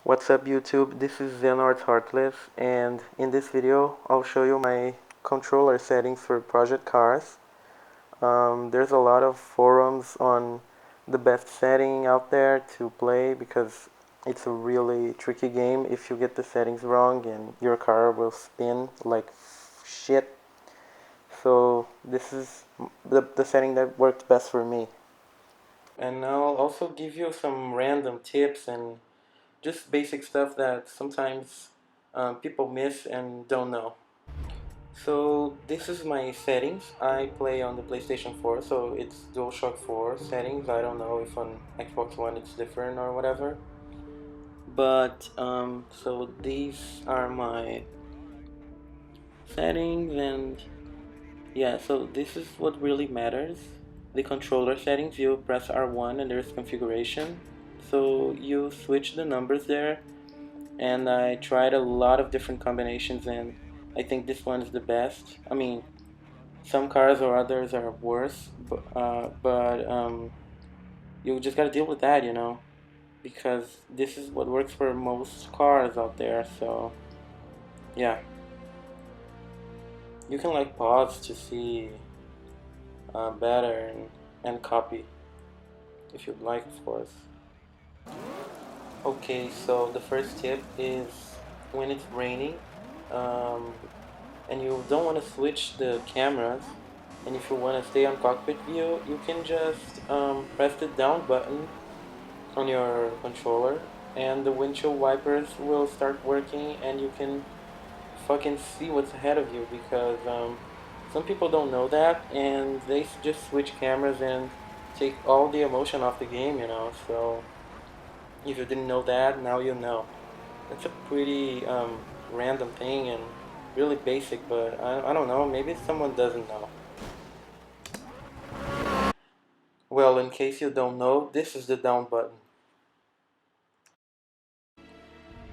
What's up YouTube, this is Xenort Heartless, and in this video I'll show you my controller settings for Project Cars. There's a lot of forums on the best setting out there to play because it's a really tricky game. If you get the settings wrong and your car will spin like shit. So this is the setting that worked best for me. And I'll also give you some random tips and just basic stuff that sometimes people miss and don't know. So this is my settings. I play on the PlayStation 4, so it's DualShock 4 settings. I don't know if on Xbox One it's different or whatever. But so these are my settings, and yeah, so this is what really matters. The controller settings, you press R1 and there's configuration. So you switch the numbers there, and I tried a lot of different combinations, and I think this one is the best. I mean, some cars or others are worse, but you just gotta deal with that, because this is what works for most cars out there. So yeah, you can like pause to see better and copy if you'd like, of course. Okay, so the first tip is when it's raining, um, and you don't want to switch the cameras, and if you want to stay on cockpit view, you can just press the down button on your controller, and the windshield wipers will start working, and you can fucking see what's ahead of you, because some people don't know that, and they just switch cameras and take all the emotion off the game. So if you didn't know that, now you know. It's a pretty random thing and really basic, but I don't know, maybe someone doesn't know. Well, in case you don't know, this is the down button.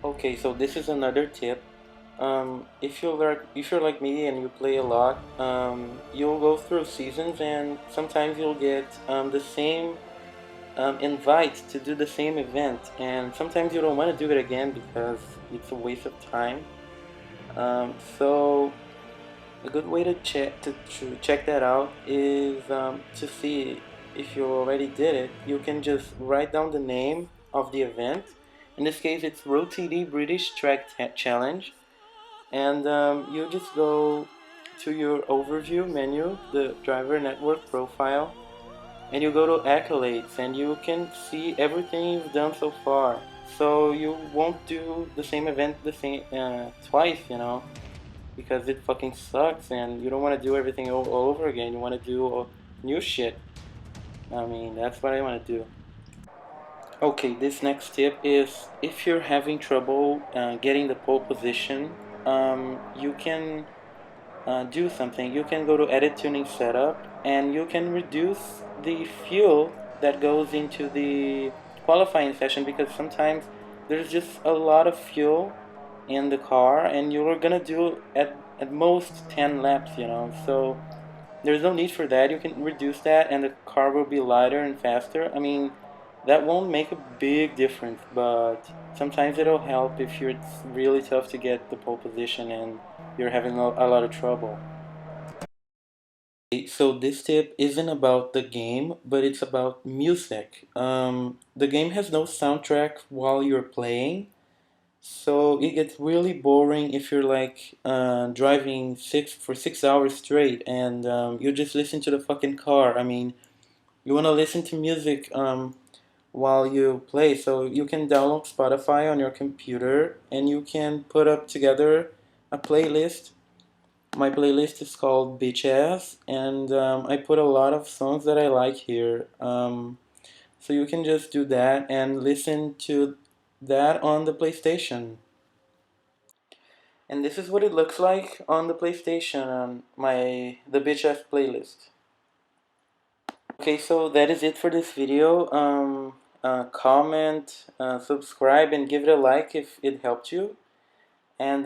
Okay, so this is another tip. If you're like me and you play a lot, you'll go through seasons, and sometimes you'll get the same invite to do the same event, and sometimes you don't want to do it again because it's a waste of time. So a good way to check that out is to see if you already did it. You can just write down the name of the event. In this case, it's Road TD British Track Challenge, and you just go to your overview menu, the driver network profile, and you go to accolades, and you can see everything you've done so far. So you won't do the same event the same twice, because it fucking sucks, and you don't want to do everything all over again. You want to do new shit. I mean, that's what I want to do. Okay, this next tip is if you're having trouble getting the pole position, you can do something. You can go to Edit Tuning Setup, and you can reduce the fuel that goes into the qualifying session, because sometimes there's just a lot of fuel in the car, and you're gonna do at most 10 laps. So there's no need for that. You can reduce that, and the car will be lighter and faster. I mean, that won't make a big difference, but sometimes it'll help if it's really tough to get the pole position and you're having a lot of trouble. So this tip isn't about the game, but it's about music. The game has no soundtrack while you're playing, so it gets really boring if you're like driving 6 hours straight, and you just listen to the fucking car. I mean, you want to listen to music while you play, so you can download Spotify on your computer, and you can put up together a playlist. My playlist is called Beach Ass, and I put a lot of songs that I like here. So you can just do that and listen to that on the PlayStation. And this is what it looks like on the PlayStation on the Beach Ass playlist. Okay, so that is it for this video. Comment, subscribe, and give it a like if it helped you. And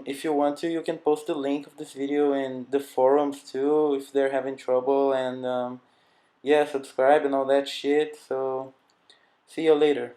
if you want to, you can post the link of this video in the forums too if they're having trouble. And yeah, subscribe and all that shit. So see you later.